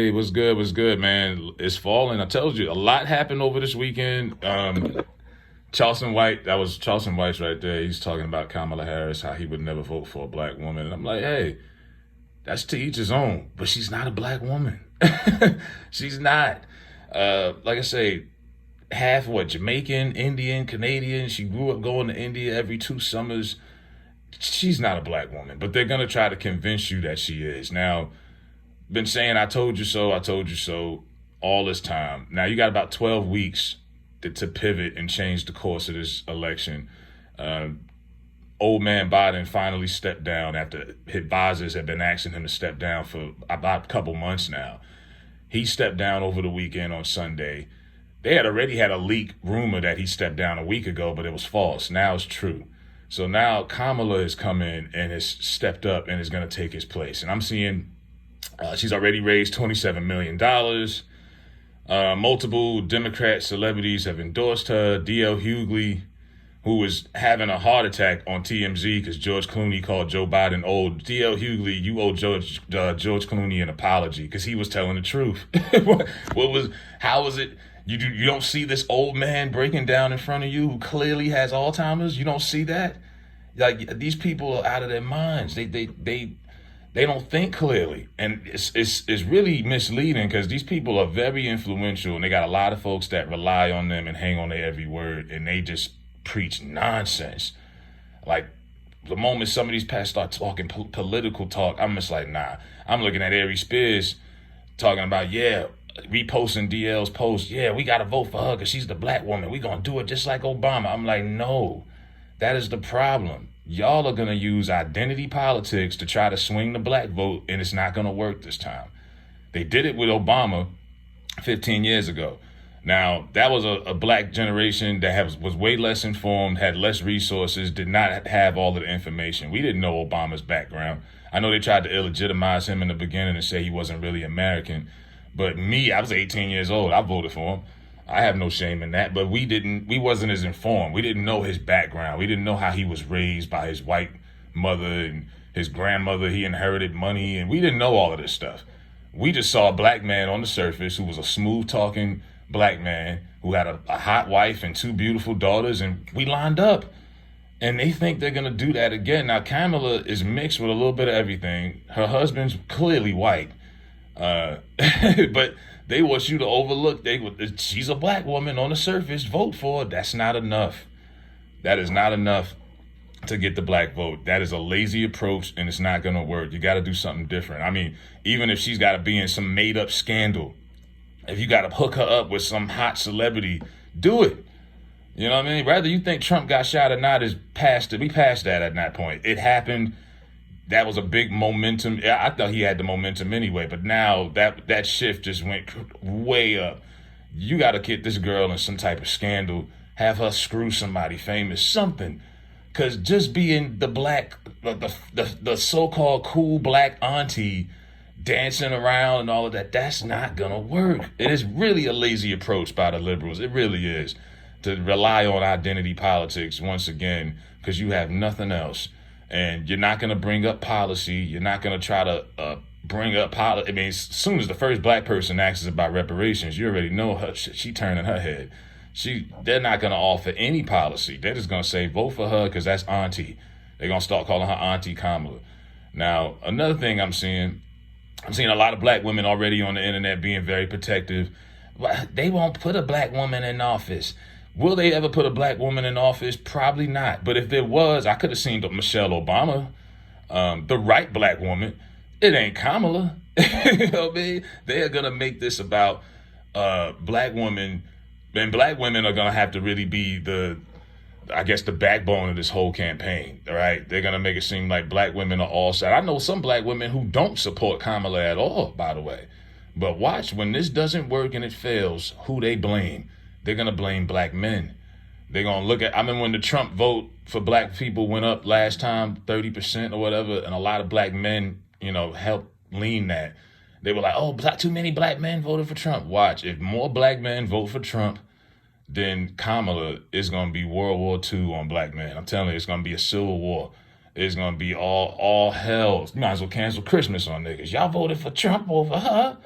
Hey, what's good? What's good, man? It's falling. I told you, a lot happened over this weekend. Charleston White, that was Charleston White's right there. He's talking about Kamala Harris, how he would never vote for a black woman. And I'm like, hey, that's to each his own. But she's not a black woman. She's not. Like I say, half what, Jamaican, Indian, Canadian. She grew up going to India every 2 summers. She's not a black woman. But they're gonna try to convince you that she is. Now, been saying I told you so all this time. Now you got about 12 weeks to pivot and change the course of this election. Uh, Old man Biden finally stepped down after his advisors had been asking him to step down for about a couple months now. He stepped down over the weekend on Sunday. They had already had a leak rumor that he stepped down a week ago, but it was false. Now it's true. So now Kamala has come in and has stepped up and is going to take his place. And I'm seeing she's already raised $27 million. Multiple Democrat celebrities have endorsed her. D.L. Hughley, who was having a heart attack on TMZ because George Clooney called Joe Biden old. D.L. Hughley, you owe George Clooney an apology because he was telling the truth. How was it? You don't see this old man breaking down in front of you who clearly has Alzheimer's? You don't see that? Like, these people are out of their minds. They don't think clearly, and it's really misleading because these people are very influential and they got a lot of folks that rely on them and hang on their every word, and they just preach nonsense. Like, the moment some of these pastors start talking political talk, I'm just like, nah. I'm looking at Ari Spears talking about, yeah, reposting DL's post, yeah, we gotta vote for her because she's the black woman. We gonna do it just like Obama. I'm like, no, that is the problem. Y'all are going to use identity politics to try to swing the black vote, and it's not going to work this time. They did it with Obama 15 years ago. Now, that was a black generation that was way less informed, had less resources, did not have all of the information. We didn't know Obama's background. I know they tried to illegitimize him in the beginning and say he wasn't really American. But me, I was 18 years old. I voted for him. I have no shame in that, but we wasn't as informed. We didn't know his background. We didn't know how he was raised by his white mother and his grandmother. He inherited money, and we didn't know all of this stuff. We just saw a black man on the surface who was a smooth talking black man who had a hot wife and 2 beautiful daughters, and we lined up. And they think they're going to do that again. Now, Kamala is mixed with a little bit of everything. Her husband's clearly white. But they want you to overlook. She's a black woman on the surface. Vote for her. That's not enough. That is not enough to get the black vote. That is a lazy approach, and it's not going to work. You got to do something different. I mean, even if she's got to be in some made-up scandal, if you got to hook her up with some hot celebrity, do it. You know what I mean? Whether you think Trump got shot or not is past it. We passed that at that point. It happened. That was a big momentum. I thought he had the momentum anyway, but now that shift just went way up. You got to get this girl in some type of scandal, have her screw somebody famous, something. Because just being the so-called cool black auntie dancing around and all of that, that's not going to work. It is really a lazy approach by the liberals. It really is, to rely on identity politics once again because you have nothing else. And you're not going to bring up policy. You're not going to try to bring up policy. I mean, as soon as the first black person asks about reparations, you already know her. She turning her head. They're not going to offer any policy. They're just going to say, vote for her because that's auntie. They're going to start calling her Auntie Kamala. Now, another thing I'm seeing a lot of black women already on the internet being very protective. They won't put a black woman in office. Will they ever put a black woman in office? Probably not. But if there was, I could have seen Michelle Obama, the right black woman. It ain't Kamala. You know what I mean? They are going to make this about black women. And black women are going to have to really be the backbone of this whole campaign. All right? They're going to make it seem like black women are all set. I know some black women who don't support Kamala at all, by the way. But watch, when this doesn't work and it fails, who they blame? They're going to blame black men. They're going to look at, I mean, when the Trump vote for black people went up last time, 30% or whatever, and a lot of black men, helped lean that. They were like, oh, too many black men voted for Trump. Watch, if more black men vote for Trump, then Kamala is going to be World War II on black men. I'm telling you, it's going to be a civil war. It's going to be all hell. You might as well cancel Christmas on niggas. Y'all voted for Trump over her.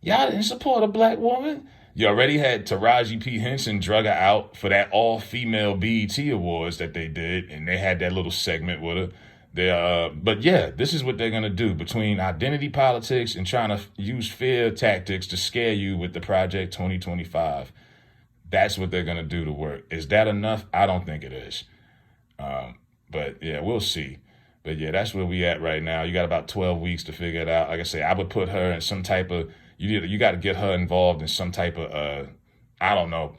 Y'all didn't support a black woman. You already had Taraji P. Henson drug her out for that all-female BET Awards that they did, and they had that little segment with her. But yeah, this is what they're going to do between identity politics and trying to use fear tactics to scare you with the Project 2025. That's what they're going to do to work. Is that enough? I don't think it is. But yeah, we'll see. But yeah, that's where we at right now. You got about 12 weeks to figure it out. Like I say, I would put her in some type of, you got to get her involved in some type of, I don't know,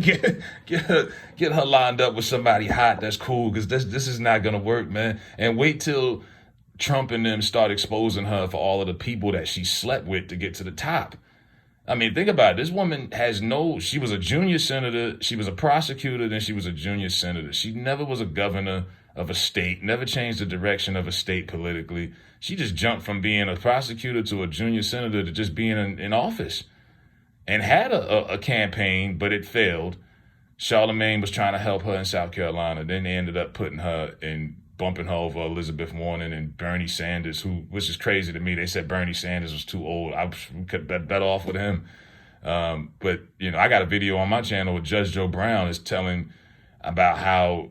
get her lined up with somebody hot that's cool, because this is not going to work, man. And wait till Trump and them start exposing her for all of the people that she slept with to get to the top. I mean, think about it. This woman she was a junior senator, she was a prosecutor, then she was a junior senator. She never was a governor of a state, never changed the direction of a state politically. She just jumped from being a prosecutor to a junior senator to just being in office, and had a campaign, but it failed. Charlemagne was trying to help her in South Carolina. Then they ended up bumping her over Elizabeth Warren and Bernie Sanders, which is crazy to me. They said Bernie Sanders was too old. I could bet better off with him. But, I got a video on my channel with Judge Joe Brown is telling about how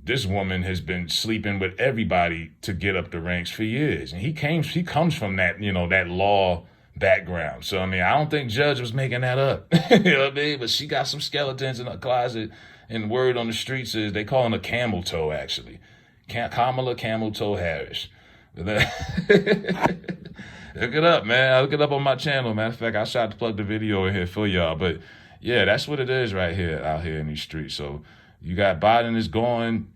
this woman has been sleeping with everybody to get up the ranks for years. And he comes from that, that law background. So, I don't think Judge was making that up. You know what I mean? But she got some skeletons in her closet, and the word on the streets is they call him a camel toe, actually. Kamala Camel Toe Harris. Look it up, man. I look it up on my channel. Matter of fact, I tried to plug the video in here for y'all. But yeah, that's what it is right here, out here in these streets. So you got Biden is going.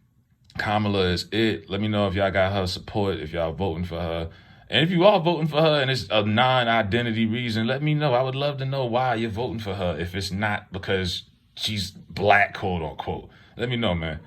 Kamala is it. Let me know if y'all got her support, if y'all voting for her. And if you are voting for her and it's a non-identity reason, let me know. I would love to know why you're voting for her if it's not because she's black, quote unquote. Let me know, man.